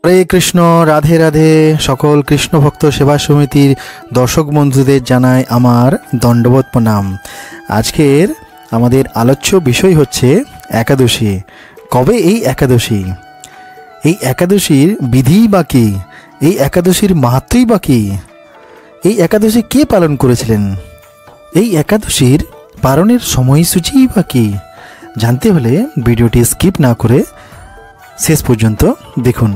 হরে কৃষ্ণ, রাধে রাধে। সকল কৃষ্ণ ভক্ত সেবা সমিতির দর্শক বন্ধুদের জানাই আমার দণ্ডবত প্রণাম। আজকের আমাদের আলোচ্য বিষয় হচ্ছে একাদশী। কবে এই একাদশী? এই একাদশীর বিধি বা কী? এই একাদশীর মাহাত্ম্যই বা কী? এই একাদশী কে পালন করেছিলেন? এই একাদশীর পালনের সময়সূচি বা কী? জানতে হলে ভিডিওটি স্কিপ না করে শেষ পর্যন্ত দেখুন।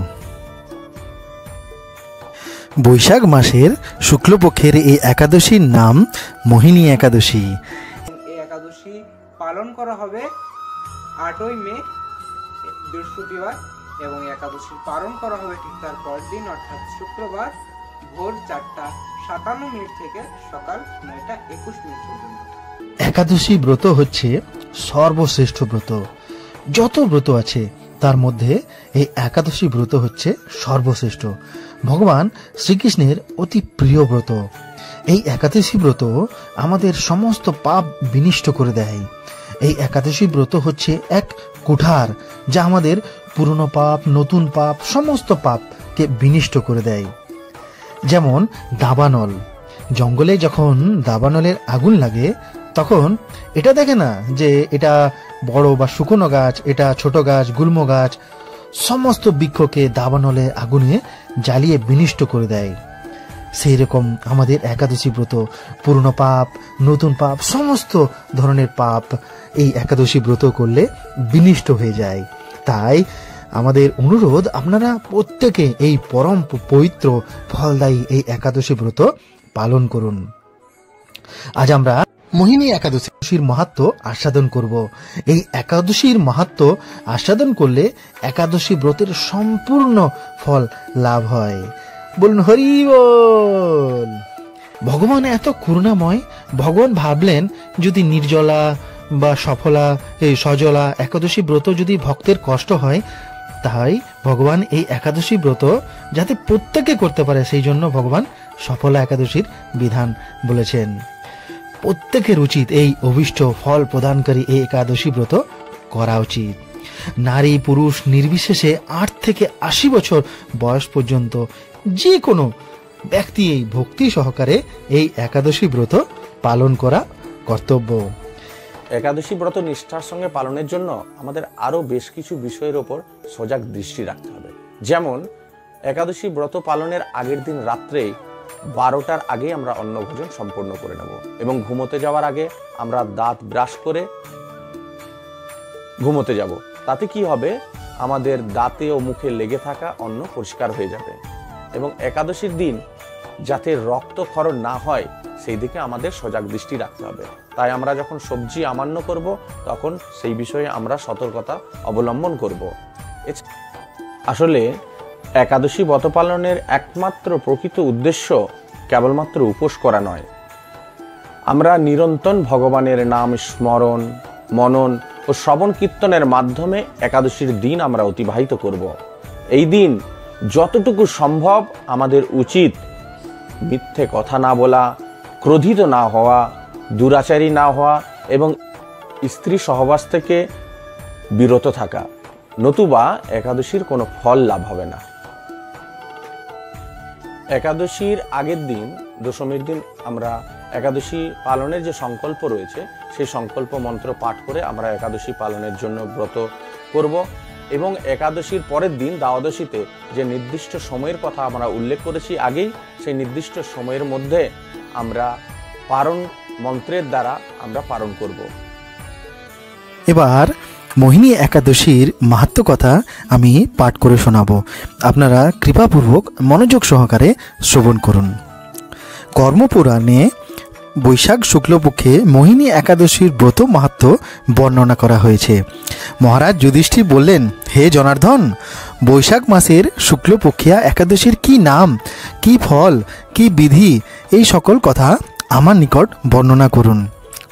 বৈশাখ মাসের শুক্লপক্ষের এই একাদশীর নাম মোহিনী একাদশী। এই একাদশী পালন করা হবে 8ই মে বৃহস্পতিবার এবং একাদশী পালন করা হবে ঠিক তার পরের দিন অর্থাৎ শুক্রবার ভোর 4:57 থেকে সকাল 9:21 পর্যন্ত। একাদশী ব্রত হচ্ছে সর্বশ্রেষ্ঠ ব্রত। যত ব্রত আছে তার মধ্যে এই একাদশী ব্রত হচ্ছে সর্বশ্রেষ্ঠ। ভগবান শ্রীকৃষ্ণের অতি প্রিয় ব্রত। এই একাদশী ব্রত আমাদের সমস্ত পাপ বিনষ্ট করে দেয়। এই একাদশী ব্রত হচ্ছে এক কুঠার, যা আমাদের পুরনো পাপ, নতুন পাপ, সমস্ত পাপকে বিনষ্ট করে দেয়। যেমন দাবানল। জঙ্গলে যখন দাবানলের আগুন লাগে তখন এটা দেখে না যে এটা বড় বা শুকনো গাছ, এটা ছোট গাছ, গুল্ম গাছ, সমস্ত বৃক্ষকে দাবানলে আগুনে জ্বালিয়ে বিনষ্ট করে দেয়। সেই রকম আমাদের একাদশী ব্রত পুরনো পাপ, নতুন পাপ, সমস্ত ধরনের পাপ এই একাদশী ব্রত করলে বিনষ্ট হয়ে যায়। তাই আমাদের অনুরোধ, আপনারা প্রত্যেকে এই পরম পবিত্র ফলদায়ী এই একাদশী ব্রত পালন করুন। আজ আমরা মোহিনী একাদশীর মাহাত্ম্য আস্বাদন করব। এই একাদশীর মাহাত্ম্য আস্বাদন করলে একাদশী ব্রতের সম্পূর্ণ ফল লাভ হয়। বলুন হরি বল। ভগবান এত করুণাময়। ভগবান ভাবলেন যদি নির্জলা বা সজলা একাদশী ব্রত যদি ভক্তের কষ্ট হয়, তাই ভগবান এই একাদশী ব্রত যাতে প্রত্যেকে করতে পারে, সেই জন্য ভগবান সফলা একাদশীর বিধান বলেছেন। প্রত্যেকের উচিত এই অভীষ্ট ফল প্রদানকারী এই একাদশী ব্রত করা উচিত। নারী পুরুষ নির্বিশেষে 8 থেকে 80 বছর বয়স পর্যন্ত যে কোনো ব্যক্তি এই ভক্তি সহকারে এই একাদশী ব্রত পালন করা কর্তব্য। একাদশী ব্রত নিষ্ঠার সঙ্গে পালনের জন্য আমাদের আরও বেশ কিছু বিষয়ের ওপর সজাগ দৃষ্টি রাখতে হবে। যেমন একাদশী ব্রত পালনের আগের দিন রাত্রে 12টার আগে আমরা অন্নভোজন সম্পন্ন করে নেব এবং ঘুমোতে যাওয়ার আগে আমরা দাঁত ব্রাশ করে ঘুমোতে যাব। তাতে কি হবে, আমাদের দাঁতে ও মুখে লেগে থাকা অন্ন পরিষ্কার হয়ে যাবে এবং একাদশীর দিন যাতে রক্তক্ষরণ না হয় সেই দিকে আমাদের সজাগ দৃষ্টি রাখতে হবে। তাই আমরা যখন সবজি আমান্য করব তখন সেই বিষয়ে আমরা সতর্কতা অবলম্বন করব। আসলে একাদশী ব্রত পালনের একমাত্র প্রকৃত উদ্দেশ্য কেবলমাত্র উপোস করা নয়। আমরা নিরন্তর ভগবানের নাম স্মরণ, মনন ও শ্রবণ কীর্তনের মাধ্যমে একাদশীর দিন আমরা অতিবাহিত করব। এই দিন যতটুকু সম্ভব আমাদের উচিত মিথ্যে কথা না বলা, ক্রোধিত না হওয়া, দুরাচারী না হওয়া এবং স্ত্রী সহবাস থেকে বিরত থাকা, নতুবা একাদশীর কোনো ফল লাভ হবে না। একাদশীর আগের দিন, দশমীর দিন, আমরা একাদশী পালনের যে সংকল্প রয়েছে সেই সংকল্প মন্ত্র পাঠ করে আমরা একাদশী পালনের জন্য ব্রত করব এবং একাদশীর পরের দিন দ্বাদশীতে যে নির্দিষ্ট সময়ের কথা আমরা উল্লেখ করেছি আগেই, সেই নির্দিষ্ট সময়ের মধ্যে আমরা পারণ মন্ত্রের দ্বারা আমরা পালন করব। এবার মোহিনী একাদশীর মাহাত্ম্য কথা আমি পাঠ করে শোনাবো। আপনারা কৃপাপূর্বক মনোযোগ সহকারে শ্রবণ করুন। কর্মপুরাণে বৈশাখ শুক্লপক্ষে মোহিনী একাদশীর ব্রত মাহাত্ম্য বর্ণনা করা হয়েছে। মহারাজ যুধিষ্ঠির বললেন, হে জনার্দন, বৈশাখ মাসের শুক্লপক্ষিয়া একাদশীর কি নাম, কি ফল, কি বিধি, এই সকল কথা আমার নিকট বর্ণনা করুন।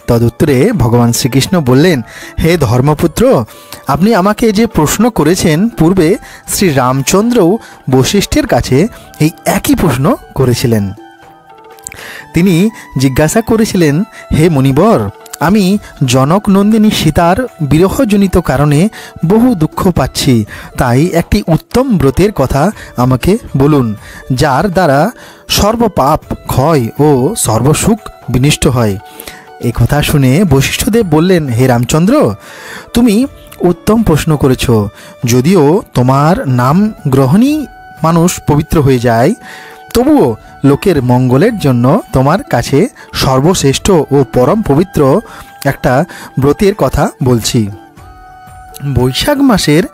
তদুত্তরে ভগবান শ্রীকৃষ্ণ বললেন, হে ধর্মপুত্র, আপনি আমাকে যে প্রশ্ন করেছেন, পূর্বে শ্রী রামচন্দ্রও বশিষ্ঠের কাছে এই একই প্রশ্ন করেছিলেন। তিনি জিজ্ঞাসা করেছিলেন, হে মুনিবর, আমি জনক নন্দিনী সীতার বিরহজনিত কারণে বহু দুঃখ পাচ্ছি, তাই একটি উত্তম ব্রতের কথা আমাকে বলুন, যার দ্বারা সর্বপাপ ক্ষয় ও সর্বসুখ বিনষ্ট হয়। এই কথা শুনে বশিষ্ঠদেব বললেন, হে রামচন্দ্র, তুমি উত্তম প্রশ্ন করেছ। যদিও তোমার নাম গ্রহণই মানুষ পবিত্র হয়ে যায়, তবুও লোকের মঙ্গলের জন্য তোমার কাছে সর্বশ্রেষ্ঠ ও পরম পবিত্র একটা ব্রতের কথা বলছি। বৈশাখ মাসের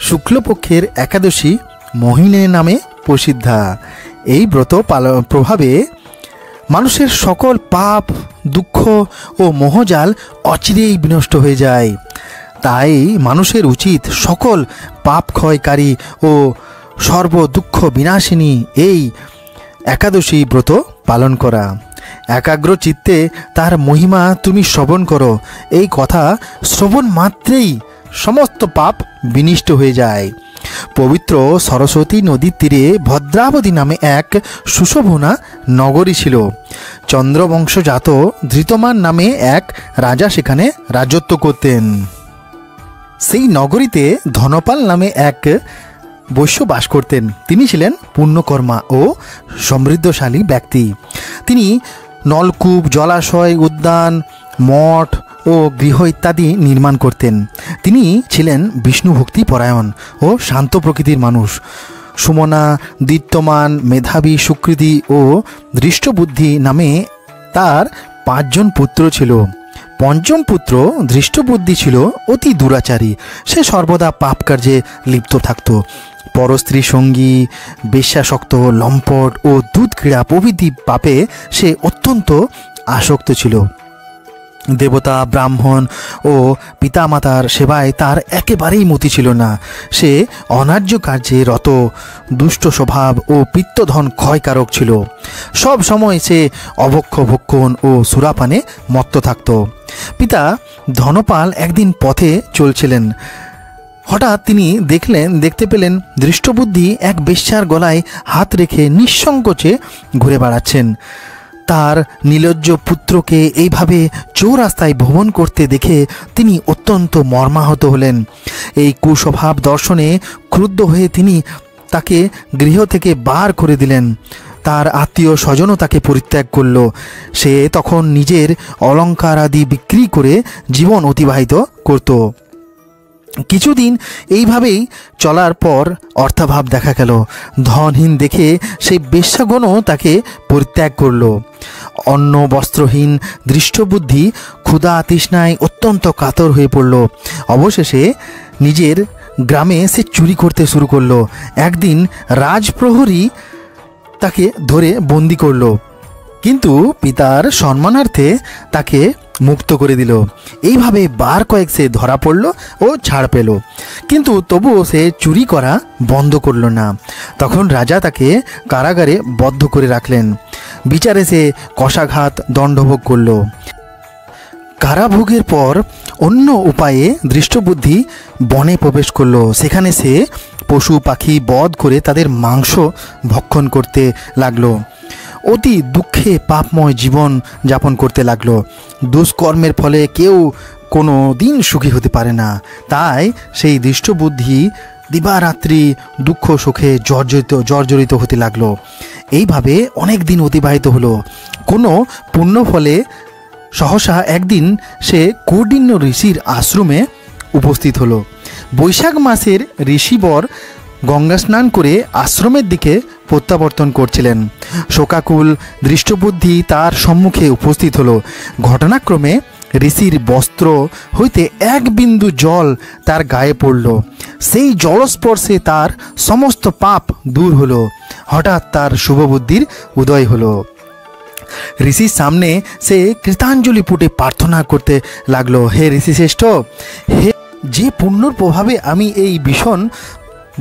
শুক্লপক্ষের একাদশী মোহিনী নামে প্রসিদ্ধা। এই ব্রত প্রভাবে মানুষের সকল পাপ, দুঃখ ও মোহজাল অচিরেই বিনষ্ট হয়ে যায়। তাই মানুষের উচিত সকল পাপ ক্ষয়কারী ও সর্ব দুঃখ বিনাশিনী এই একাদশী ব্রত পালন করা। একাগ্র চিত্তে তার মহিমা তুমি শ্রবণ করো। এই কথা শ্রবণ মাত্রেই সমস্ত পাপ বিনষ্ট হয়ে যায়। পবিত্র সরস্বতী নদীর তীরে ভদ্রাবতী নামে এক সুশোভনা নগরী ছিল। চন্দ্রবংশজাত ধৃতমান নামে এক রাজা সেখানে রাজত্ব করতেন। সেই নগরীতে ধনপাল নামে এক বৈশ্য বাস করতেন। তিনি ছিলেন পুণ্যকর্মা ও সমৃদ্ধশালী ব্যক্তি। তিনি নলকূপ, জলাশয়, উদ্যান, মঠ ও গৃহ ইত্যাদি নির্মাণ করতেন। তিনি ছিলেন বিষ্ণু ভক্তি পরায়ণ ও শান্ত প্রকৃতির মানুষ। সুমনা, দীপ্তমান, মেধাবী, সুকৃতি ও দৃষ্টবুদ্ধি নামে তার 5 জন পুত্র ছিল। পঞ্চম পুত্র দৃষ্টবুদ্ধি ছিল অতি দুরাচারী। সে সর্বদা পাপ কার্যে লিপ্ত থাকত। পরস্ত্রী সঙ্গী, বেশ্যাসক্ত, লম্পট ও দুধ ক্রীড়া প্রভৃতি পাপে সে অত্যন্ত আসক্ত ছিল। দেবতা, ব্রাহ্মণ ও পিতামাতার সেবায় তার একেবারেই মতি ছিল না। সে অনার্য কার্যে রত, দুষ্ট স্বভাব ও পিত্তধন ক্ষয়কারক ছিল। সব সময় সে অভক্ষ ভক্ষণ ও সুরাপানে মত্ত থাকত। পিতা ধনপাল একদিন পথে চলছিলেন। হঠাৎ তিনি দেখতে পেলেন দৃষ্টবুদ্ধি এক বেশ্যার গলায় হাত রেখে নিঃসংকোচে ঘুরে বেড়াচ্ছেন। তার নির্লজ্জ পুত্রকে এইভাবে চৌরাস্তায় ভ্রমণ করতে দেখে তিনি অত্যন্ত মর্মাহত হলেন। এই কুস্বভাব দর্শনে ক্রুদ্ধ হয়ে তিনি তাকে গৃহ থেকে বার করে দিলেন। তার আত্মীয় স্বজনও তাকে পরিত্যাগ করল। সে তখন নিজের অলঙ্কার আদি বিক্রি করে জীবন অতিবাহিত করত। কিছুদিন এইভাবেই চলার পর অর্থাভাব দেখা গেল। ধনহীন দেখে সেই বেশ্যাগণও তাকে পরিত্যাগ করল। অন্ন বস্ত্রহীন দৃষ্টবুদ্ধি ক্ষুধা তৃষ্ণায় অত্যন্ত কাতর হয়ে পড়ল। অবশেষে নিজের গ্রামে সে চুরি করতে শুরু করলো। একদিন রাজপ্রহরী তাকে ধরে বন্দি করল, কিন্তু পিতার সম্মানার্থে তাকে মুক্ত করে দিল। এইভাবে বার কয়েক সে ধরা পড়ল ও ছাড় পেল, কিন্তু তবুও সে চুরি করা বন্ধ করল না। তখন রাজা তাকে কারাগারে বদ্ধ করে রাখলেন। বিচারে সে কষাঘাত দণ্ডভোগ করল। কারাভোগের পর অন্য উপায়ে দৃষ্টবুদ্ধি বনে প্রবেশ করল। সেখানে সে পশু পাখি বধ করে তাদের মাংস ভক্ষণ করতে লাগলো। অতি দুঃখে পাপময় জীবন যাপন করতে লাগলো। দুষ্কর্মের ফলে কেউ কোনো দিন সুখী হতে পারে না। তাই সেই দৃষ্টবুদ্ধি দিবারাত্রি দুঃখ সুখে জর্জরিত হতে লাগলো। এইভাবে অনেক দিন অতিবাহিত হলো। কোনো পুণ্য ফলে সহসা একদিন সে কৌডিন্য ঋষির আশ্রমে উপস্থিত হলো। বৈশাখ মাসের ঋষিবর গঙ্গা স্নান করে আশ্রমের দিকে প্রত্যাবর্তন করছিলেন। শোকাকুল দৃষ্টবুদ্ধি তার সম্মুখে উপস্থিত হলো। ঘটনাক্রমে ঋষির বস্ত্র হইতে এক বিন্দু জল তার গায়ে পড়ল। সেই জলস্পর্শে তার সমস্ত পাপ দূর হলো। হঠাৎ তার শুভবুদ্ধির উদয় হলো। ঋষির সামনে সে কৃতাঞ্জলি পুটে প্রার্থনা করতে লাগলো, হে ঋষিশ্রেষ্ঠ, হে যে পুণ্যর প্রভাবে আমি এই ভীষণ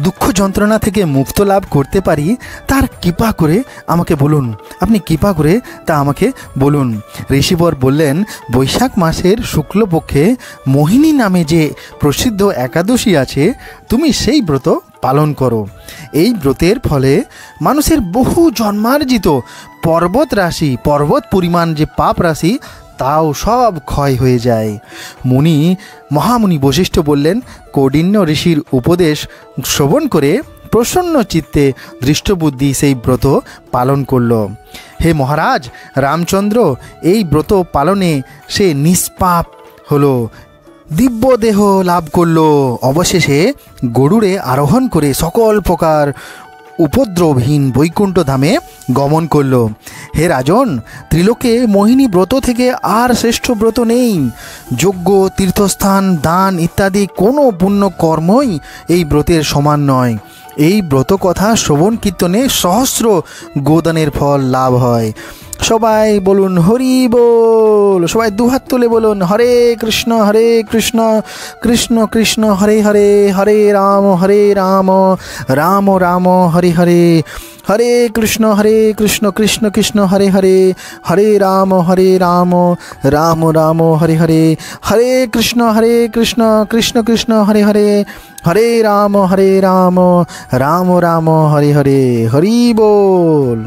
দুঃখ যন্ত্রণা থেকে মুক্ত লাভ করতে পারি, তার কৃপা করে আমাকে বলুন। আপনি কৃপা করে তা আমাকে বলুন। ঋষিবর বললেন, বৈশাখ মাসের শুক্লপক্ষে মোহিনী নামে যে প্রসিদ্ধ একাদশী আছে, তুমি সেই ব্রত পালন করো। এই ব্রতের ফলে মানুষের বহু জন্মার্জিত পর্বত পরিমাণ যে পাপ রাশি তাও সব ক্ষয় হয়ে যায়। মহামুনি বশিষ্ঠ বললেন, কৌডিন্য ঋষির উপদেশ শ্রবণ করে প্রসন্ন চিত্তে দৃষ্টবুদ্ধি সেই ব্রত পালন করল। হে মহারাজ, রামচন্দ্র এই ব্রত পালনে সে নিষ্পাপ হলো, দিব্য দেহ লাভ করল। অবশেষে গরুড়ে আরোহণ করে সকল প্রকার উপদ্রবহীন বৈকুণ্ঠ ধামে গমন করল। হে রাজন, ত্রিলোকে মোহিনী ব্রত থেকে আর শ্রেষ্ঠ ব্রত নেই। যজ্ঞ, তীর্থস্থান, দান ইত্যাদি কোনো পুণ্য কর্মই এই ব্রতের সমান নয়। এই ব্রত কথা শ্রবণ কীর্তনে সহস্র গোদানের ফল লাভ হয়। সবাই বলুন হরি বল, সবাই দুহাত তুলে বলুন হরে কৃষ্ণ কৃষ্ণ কৃষ্ণ হরে হরে, হরে রাম রাম রাম হরে হরে, হরে কৃষ্ণ কৃষ্ণ কৃষ্ণ হরে হরে, হরে রাম রাম রাম হরে হরে, হরে কৃষ্ণ কৃষ্ণ কৃষ্ণ হরে হরে, হরে রাম রাম রাম হরে হরে। হরি বল।